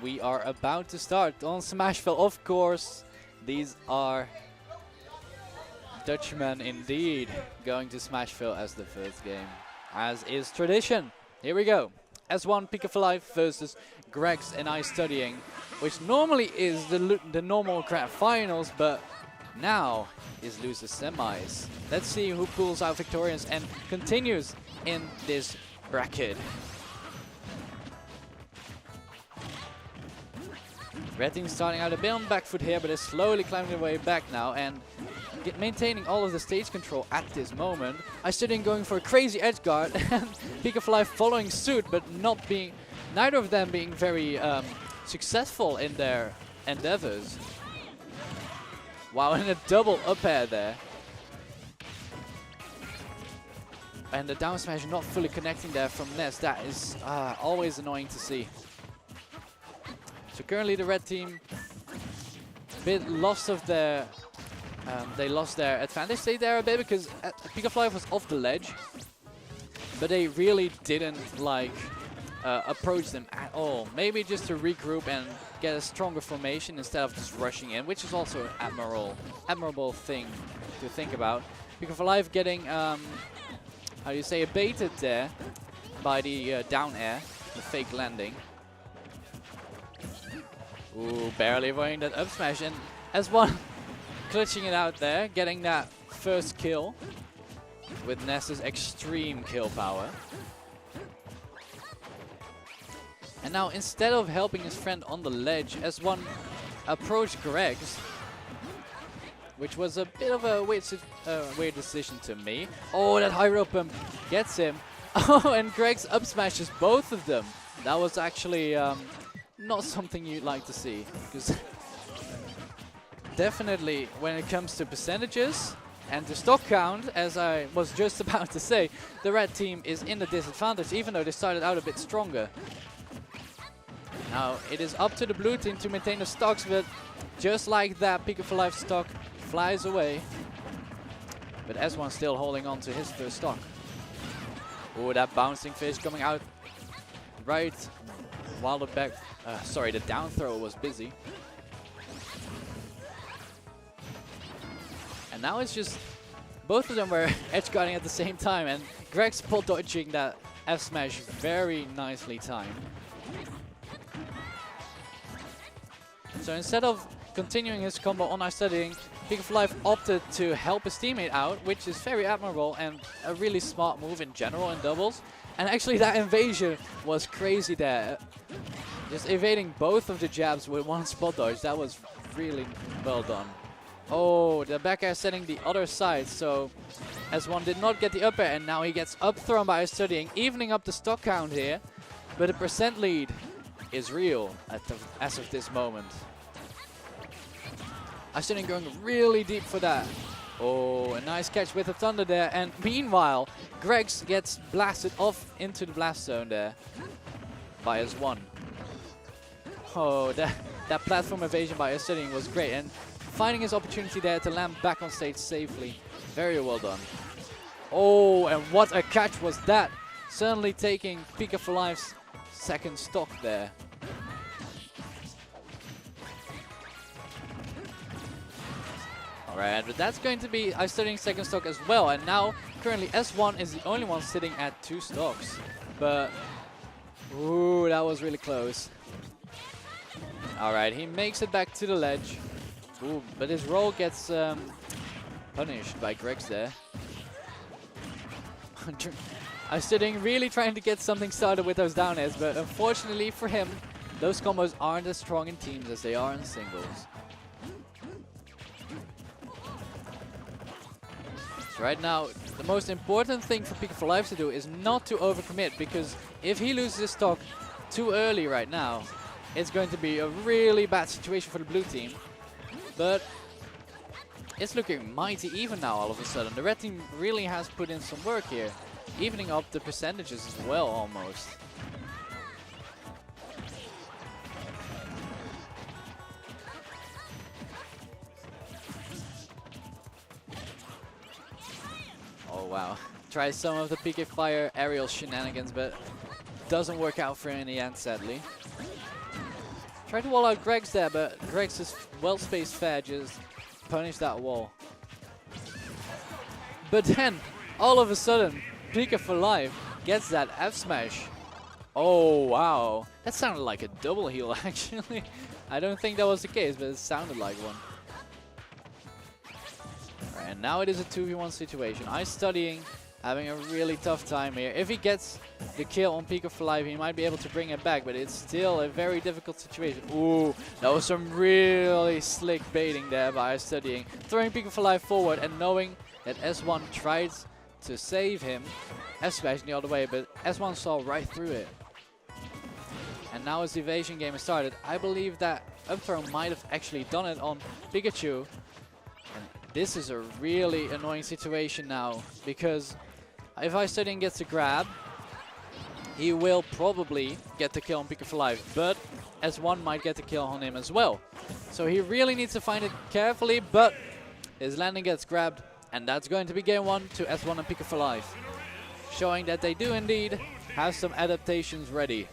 We are about to start on Smashville, of course. These are Dutchmen indeed going to Smashville as the first game, as is tradition. Here we go. S1 PikaForLife versus Greg's and iStudying, which normally is the normal grand finals, but now is loser semis. Let's see who pulls out victorious and continues in this bracket. Red team starting out a bit on back foot here, but is slowly climbing their way back now and maintaining all of the stage control at this moment. iStudying going for a crazy edge guard and PikaForLife following suit, but neither of them being very successful in their endeavors. Wow, and a double up air there. And the down smash not fully connecting there from Ness. That is always annoying to see. So currently the red team a bit lost of their, they lost their advantage state there a bit because PikaForLife was off the ledge, but they really didn't approach them at all. Maybe just to regroup and get a stronger formation instead of just rushing in, which is also an admirable thing to think about. PikaForLife getting, how do you say, baited there by the down air, the fake landing. Ooh, barely avoiding that up smash, and S1 clutching it out there, getting that first kill with Ness's extreme kill power. And now instead of helping his friend on the ledge, S1 approached Greg's, which was a bit of a weird decision to me. Oh, that high rope bump gets him. Oh, and Greg's up smashes both of them. That was actually not something you'd like to see, because definitely when it comes to percentages and the stock count, as I was just about to say, the red team is in the disadvantage, even though they started out a bit stronger. Now it is up to the blue team to maintain the stocks, but just like that, PikaForLife stock flies away. But S1 still holding on to his first stock. Oh, that bouncing fish coming out right while the the down throw was busy. And now it's just both of them were edge guarding at the same time, and Greg's pull dodging that F smash very nicely timed. So instead of continuing his combo on iStudying, PikaForLife opted to help his teammate out, which is very admirable and a really smart move in general in doubles. And actually that invasion was crazy there. Just evading both of the jabs with one spot dodge. That was really well done. Oh, the back air setting the other side. So S1 did not get the up air, and now he gets up thrown by iStudying, evening up the stock count here. But the percent lead is real as of this moment. iStudying going really deep for that. Oh, a nice catch with the thunder there. And meanwhile, Greg's gets blasted off into the blast zone there by S1. Oh, that platform evasion by iStudying was great. And finding his opportunity there to land back on stage safely. Very well done. Oh, and what a catch was that. Certainly taking PikaForLife's second stock there. Alright, but that's going to be iStudying's second stock as well. And now, currently, S1 is the only one sitting at 2 stocks. But, ooh, that was really close. Alright, he makes it back to the ledge. Ooh, but his roll gets punished by Greg's there. iStudying really trying to get something started with those down airs, but unfortunately for him, those combos aren't as strong in teams as they are in singles. So right now, the most important thing for PikaForLife to do is not to overcommit, because if he loses his stock too early right now, it's going to be a really bad situation for the blue team. But it's looking mighty even now all of a sudden. The red team really has put in some work here, evening up the percentages as well almost. Oh wow, tries some of the PK Fire aerial shenanigans, but doesn't work out for him in the end, sadly. Tried to wall out Greg's there, but Greg's well-spaced fair just punished that wall. But then, all of a sudden, PikaForLife gets that F smash. Oh, wow. That sounded like a double heal, actually. I don't think that was the case, but it sounded like one. Alright, and now it is a 2v1 situation. iStudying having a really tough time here. If he gets the kill on PikaForLife, he might be able to bring it back, but it's still a very difficult situation. Ooh, that was some really slick baiting there by iStudying. Throwing PikaForLife forward and knowing that S1 tried to save him. F-smash the other way, but S1 saw right through it. And now as the evasion game has started, I believe that up throw might have actually done it on Pikachu. And this is a really annoying situation now, because if iStudying gets a grab, he will probably get the kill on PikaForLife, but S1 might get the kill on him as well. So he really needs to find it carefully, but his landing gets grabbed, and that's going to be game 1 to S1 and PikaForLife, showing that they do indeed have some adaptations ready.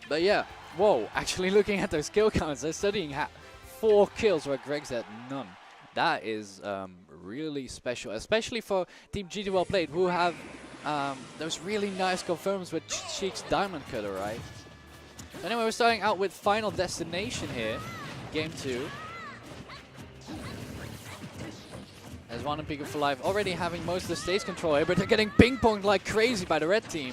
But yeah, whoa, actually looking at those kill counts, iStudying had 4 kills where Greg's had none. That is really special, especially for Team GG Well Played, who have those really nice confirms with Cheek's Diamond Cutter, right? Anyway, we're starting out with Final Destination here, game 2. As one and PikaForLife already having most of the stage control here, but they're getting ping-ponged like crazy by the red team.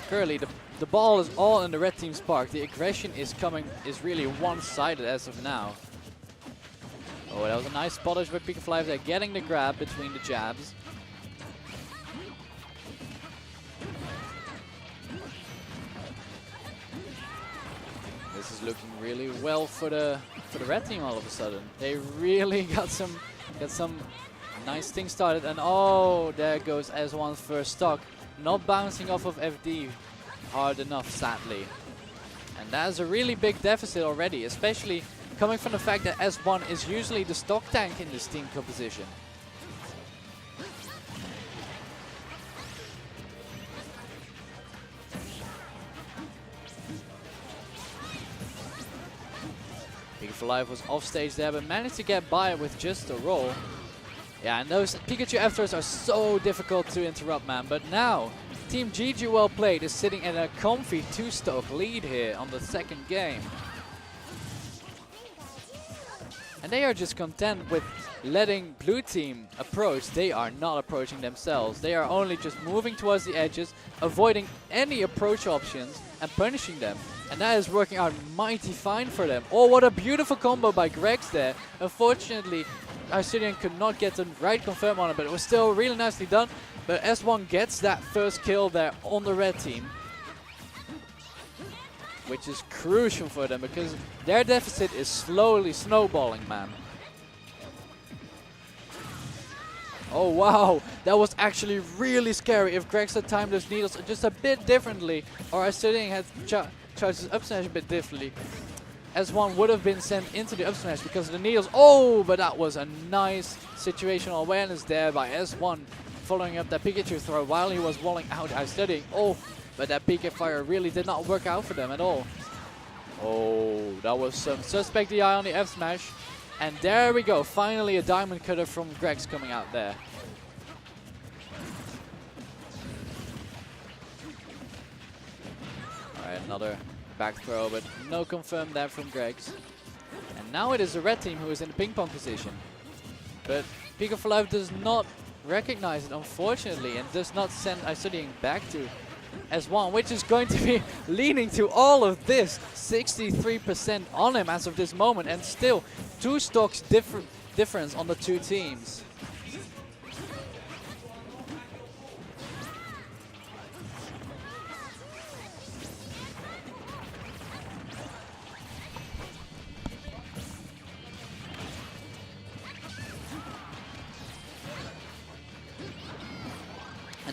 Currently, the ball is all in the red team's park. The aggression is really one-sided as of now. Oh, that was a nice spottage by PikaForLife. They're getting the grab between the jabs. This is looking really well for the red team all of a sudden. They really got some nice things started, and oh, there goes S1's first stock. Not bouncing off of FD hard enough, sadly. And that is a really big deficit already, especially coming from the fact that S1 is usually the stock tank in this team composition. PikaForLife was off stage there, but managed to get by with just a roll. Yeah, and those Pikachu F-throws are so difficult to interrupt, man. But now, Team GG Well Played is sitting in a comfy 2-stock lead here on the second game. And they are just content with letting blue team approach. They are not approaching themselves. They are only just moving towards the edges, avoiding any approach options and punishing them. And that is working out mighty fine for them. Oh, what a beautiful combo by Gregs there. Unfortunately, iStudying could not get the right confirm on it, but it was still really nicely done. But S1 gets that first kill there on the red team, which is crucial for them because their deficit is slowly snowballing, man. Oh wow, that was actually really scary. If Gregs had timed those needles just a bit differently, or iStudying had charged his up smash a bit differently, S1 would have been sent into the up smash because of the needles. Oh, but that was a nice situational awareness there by S1, following up that Pikachu throw while he was walling out iStudying. Oh, but that Pika fire really did not work out for them at all. Oh, that was some suspect DI on the F smash. And there we go, finally a diamond cutter from Gregs coming out there. Alright, another back throw, but no confirm there from Gregs. And now it is the red team who is in the ping pong position. But PikaForLife does not recognize it, unfortunately, and does not send iStudying back to S1, which is going to be leading to all of this. 63% on him as of this moment, and still 2 stocks difference on the 2 teams.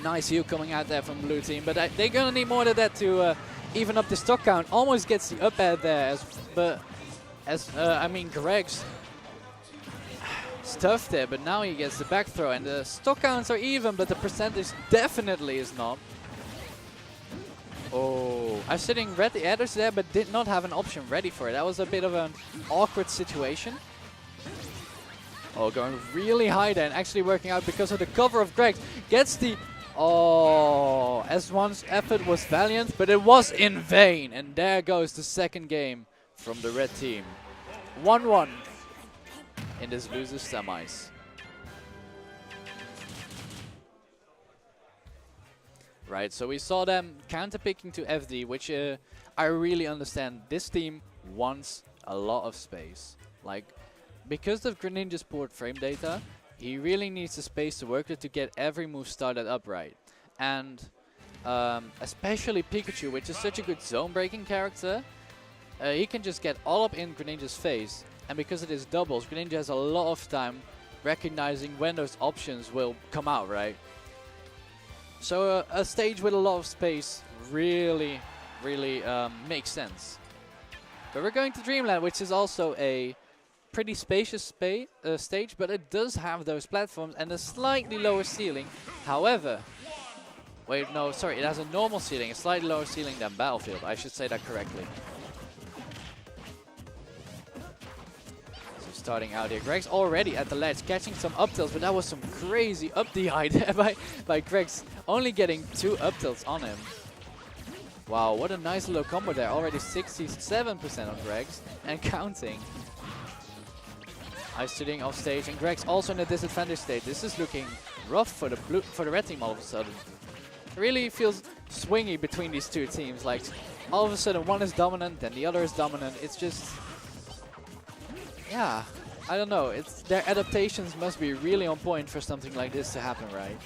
nice heal coming out there from the blue team, but they're gonna need more than that to even up the stock count. Almost gets the up air there, I mean, Greg's stuffed there, but now he gets the back throw, and the stock counts are even, but the percentage definitely is not. Oh, I'm sitting read the adders there, but did not have an option ready for it. That was a bit of an awkward situation. Oh, going really high there and actually working out because of the cover of Greg. Gets the... Oh, S1's effort was valiant, but it was in vain. And there goes the second game from the red team. 1-1 in this losers semis. Right, so we saw them counterpicking to FD, which I really understand. This team wants a lot of space. Like, because of Greninja's poor frame data, he really needs the space to work with to get every move started up right. And especially Pikachu, which is such a good zone breaking character, he can just get all up in Greninja's face. And because it is doubles, Greninja has a lot of time recognizing when those options will come out, right? So a stage with a lot of space really makes sense. But we're going to Dreamland, which is also a pretty spacious stage, but it does have those platforms and a slightly lower ceiling. However, wait, no, sorry, it has a normal ceiling, a slightly lower ceiling than Battlefield. I should say that correctly. Starting out here, Greg's already at the ledge, catching some up tilts, but that was some crazy up DI there by Greg's, only getting 2 up tilts on him. Wow, what a nice little combo there, already 67% on Greg's, and counting. iStudying off stage, and Greg's also in a disadvantage state. This is looking rough for the red team all of a sudden. It really feels swingy between these two teams, like all of a sudden one is dominant, then the other is dominant. It's just... yeah, I don't know. It's their adaptations must be really on point for something like this to happen, right?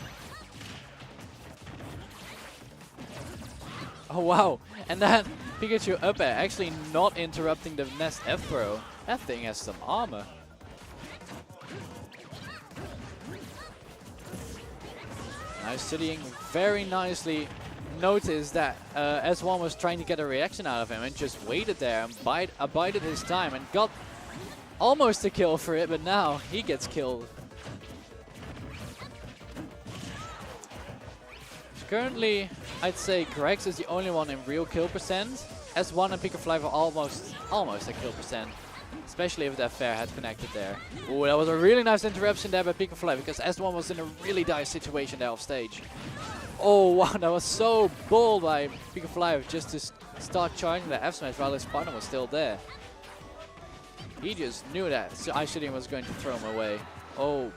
Oh wow! And that Pikachu up air actually not interrupting the Nest F throw. That thing has some armor. iStudying very nicely noticed that S1 was trying to get a reaction out of him and just waited there and abided his time and got almost a kill for it, but now he gets killed. Currently, I'd say Grex is the only one in real kill percent. S1 and PikaForLife are almost at kill percent, especially if that fair had connected there. Ooh, that was a really nice interruption there by PikaForLife because S1 was in a really dire situation there off stage. Oh wow, that was so bold by PikaForLife just to start charging the F smash while his partner was still there. He just knew that iStudying was going to throw him away. Oh,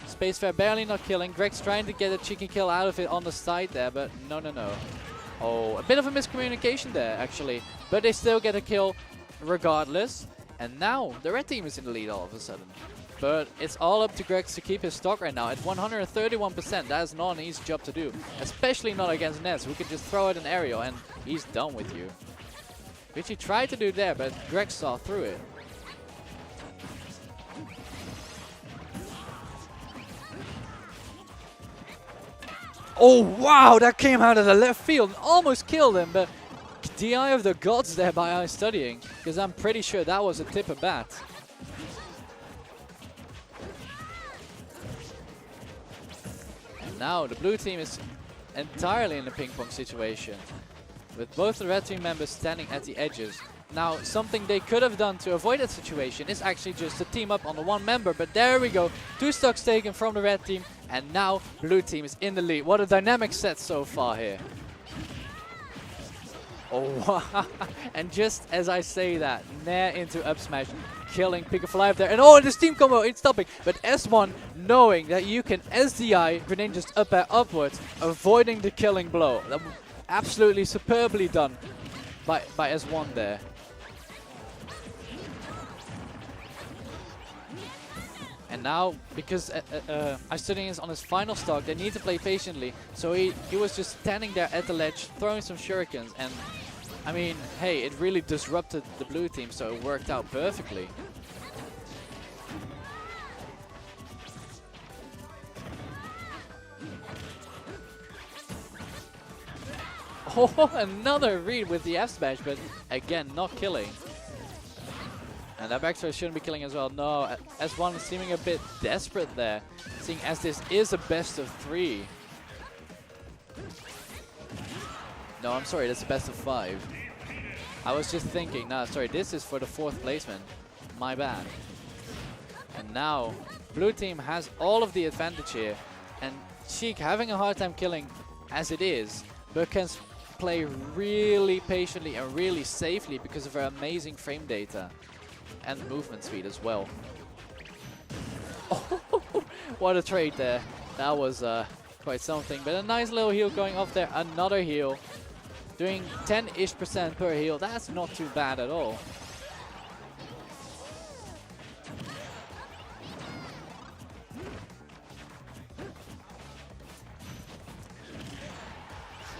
Space Fair barely not killing. Greg's trying to get a cheeky kill out of it on the side there, but no. Oh, a bit of a miscommunication there, actually. But they still get a kill regardless. And now the red team is in the lead all of a sudden. But it's all up to Greg to keep his stock right now at 131%. That is not an easy job to do, especially not against Ness, who can just throw out an aerial and he's done with you. Which he tried to do there, but Greg saw through it. Oh wow, that came out of the left field and almost killed him, but DI of the gods there by iStudying, because I'm pretty sure that was a tipper bat. And now the blue team is entirely in a ping pong situation, with both the red team members standing at the edges. Now, something they could have done to avoid that situation is actually just to team up on the one member, but there we go. 2 stocks taken from the red team, and now blue team is in the lead. What a dynamic set so far here. Oh, and just as I say that, Nair into up smash, killing PikaForLife there. And oh, this team combo, it's stopping. But S1, knowing that you can SDI Greninja's up air upwards, avoiding the killing blow. That was absolutely superbly done by S1 there. And now, because iStudying is on his final stock, they need to play patiently. So he was just standing there at the ledge, throwing some shurikens. And, I mean, hey, it really disrupted the blue team, so it worked out perfectly. Oh, another read with the F smash, but again, not killing. And that back throw shouldn't be killing as well. No, S1 is seeming a bit desperate there, seeing as this is a best of 3. No, I'm sorry, that's a best of 5. I was just thinking, no, sorry, this is for the 4th placement. My bad. And now, blue team has all of the advantage here. And Sheik having a hard time killing as it is, but can play really patiently and really safely because of her amazing frame data. And movement speed as well. Oh, what a trade there. That was quite something. But a nice little heal going off there. Another heal. Doing 10-ish% per heal. That's not too bad at all.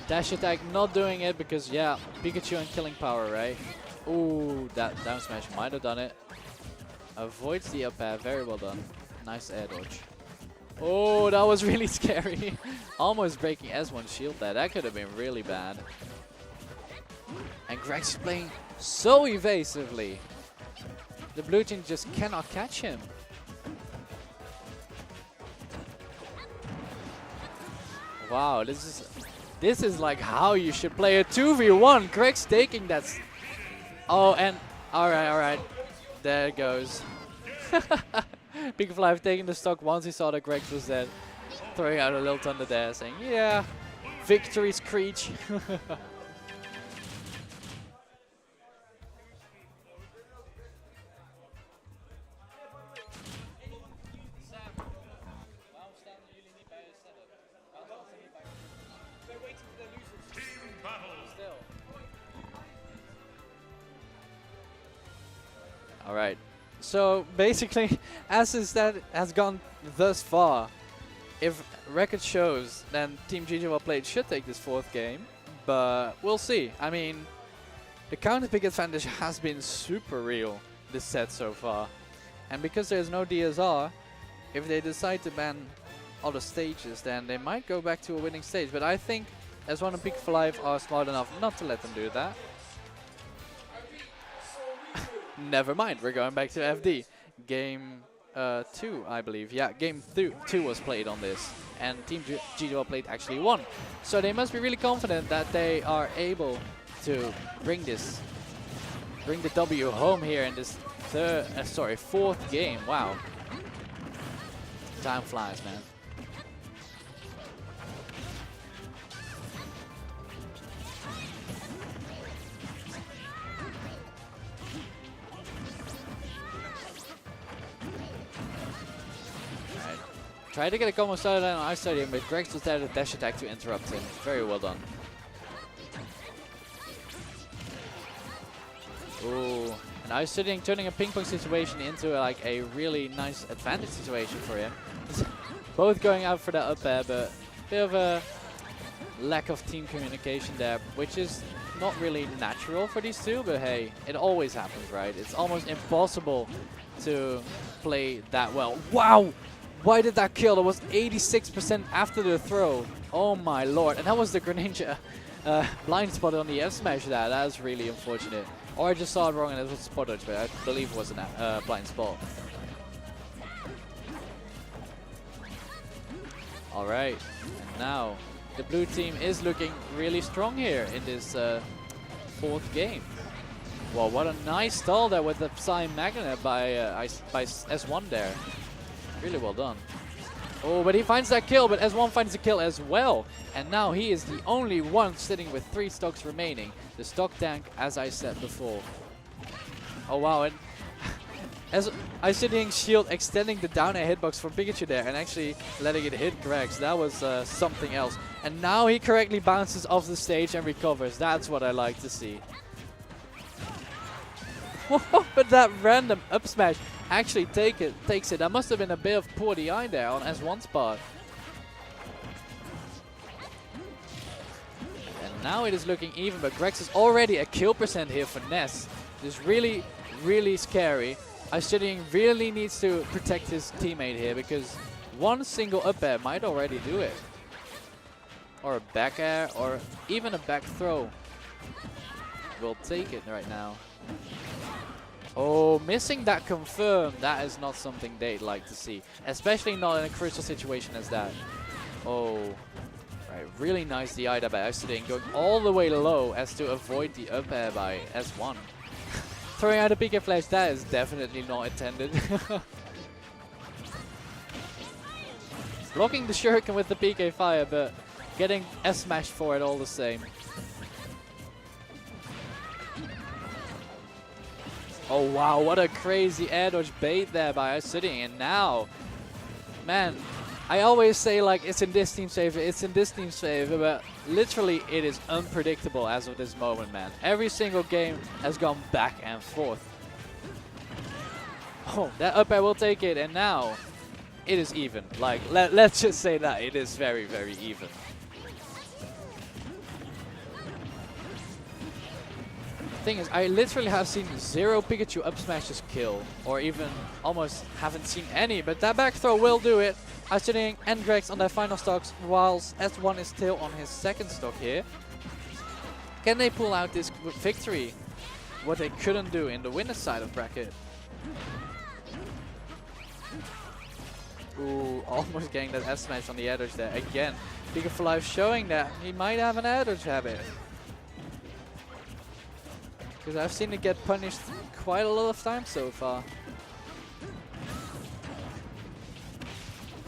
Dash attack not doing it because, yeah, Pikachu and killing power, right? Ooh, that down smash might have done it. Avoids the up air. Very well done. Nice air dodge. Oh, that was really scary. Almost breaking S1 shield there. That could have been really bad. And Greg's playing so evasively. The blue team just cannot catch him. Wow, this is like how you should play a 2v1. Greg's taking that. Oh, and alright. There it goes. PikaForLife taking the stock once he saw that Greg was dead. Throwing out a little thunder there, saying, yeah, victory screech. Alright, so basically, as that has gone thus far, if record shows, then Team GG Well Played should take this 4th game, but we'll see. I mean, the counter pick advantage has been super real this set so far, and because there's no DSR, if they decide to ban other stages, then they might go back to a winning stage, but I think S1 and PikaForLife are smart enough not to let them do that. Never mind, we're going back to FD. Game 2, I believe. Yeah, game 2 was played on this. And Team GG Well Played actually won. So they must be really confident that they are able to bring the W home here in this 4th game. Wow. Time flies, man. Try to get a combo started on iStudying, but Greg was there to dash attack to interrupt him. Very well done. Ooh, and iStudying turning a ping pong situation into like a really nice advantage situation for him. Both going out for the up air, but a bit of a lack of team communication there, which is not really natural for these two, but hey, it always happens, right? It's almost impossible to play that well. Wow! Why did that kill? It was 86% after the throw. Oh my lord. And that was the Greninja blind spot on the F smash there. That was really unfortunate. Or I just saw it wrong and it was a spot dodge, but I believe it was a blind spot. Alright. And now the blue team is looking really strong here in this 4th game. Well, what a nice stall there with the Psy Magnet by S1 there. Really well done. Oh, but he finds that kill, but S1 finds the kill as well. And now he is the only one sitting with 3 stocks remaining. The stock tank, as I said before. Oh wow, and as iStudying shield extending the down air hitbox for Pikachu there and actually letting it hit Greg. So that was something else. And now he correctly bounces off the stage and recovers. That's what I like to see. But that random up smash actually takes it. That must have been a bit of poor DI there on S1's part. And now it is looking even, but Grex is already a kill percent here for Ness. This is really, really scary. iStudying really needs to protect his teammate here because one single up air might already do it. or a back air, or even a back throw. We'll take it right now. Oh, missing that confirm. That is not something they'd like to see. Especially not in a crucial situation as that. Oh. Right, really nice DI there by iStudying, going all the way low as to avoid the up air by S1. Throwing out a PK flash, that is definitely not intended. Blocking the shuriken with the PK fire, but getting S-smashed for it all the same. Oh wow, what a crazy air dodge bait there by iStudying, and now, man, I always say like it's in this team's favor, it's in this team's favor, but literally it is unpredictable as of this moment, man. Every single game has gone back and forth. Oh, that up air will take it, and now it is even. Like, let's just say that it is very, very even. Thing is, I literally have seen 0 Pikachu up smashes kill, or even almost haven't seen any, but that back throw will do it. iStudying and Grex on their final stocks, whilst S1 is still on his second stock here. Can they pull out this victory? What they couldn't do in the winner's side of bracket. Ooh, almost getting that S smash on the air dodge there again. PikaForLife showing that he might have an air dodge habit. Because I've seen it get punished quite a lot of times so far.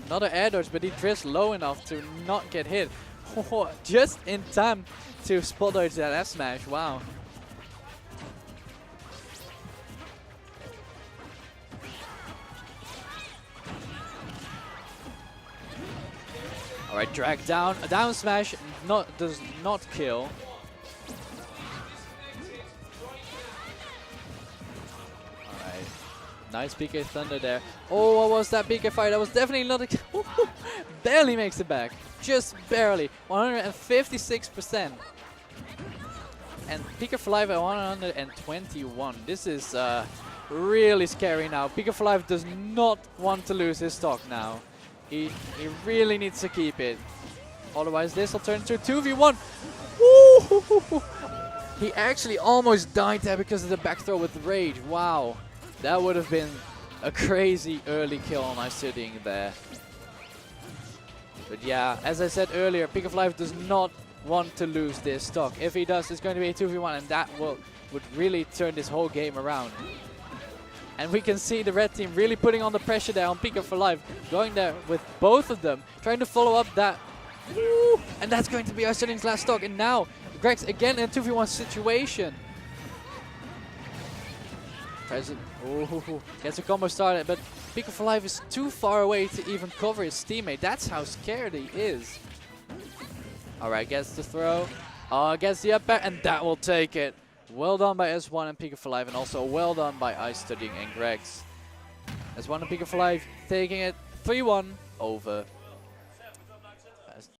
Another air dodge, but he drifts low enough to not get hit. Just in time to spot dodge that F smash. Wow. Alright, drag down. A down smash does not kill. Nice PK Thunder there. Oh, what was that PK fire? That was definitely not a kill. Barely makes it back. Just barely. 156%. And PikaForLife at 121. This is really scary now. PikaForLife does not want to lose his stock now. He really needs to keep it. Otherwise, this will turn into a 2v1. Woo! He actually almost died there because of the back throw with rage. Wow. That would have been a crazy early kill on iStudying there. But yeah, as I said earlier, PikaForLife does not want to lose this stock. If he does, it's going to be a 2v1, and that would really turn this whole game around. And we can see the red team really putting on the pressure there on PikaForLife, going there with both of them, trying to follow up that. Woo! And that's going to be iStudying's last stock. And now, Grex again in a 2v1 situation. Tries it. Oh, gets a combo started, but PikaForLife is too far away to even cover his teammate. That's how scared he is. Alright, gets the throw. Gets the up air, and that will take it. Well done by S1 and PikaForLife, and also well done by iStudying and Grex. S1 and PikaForLife taking it 3-1 over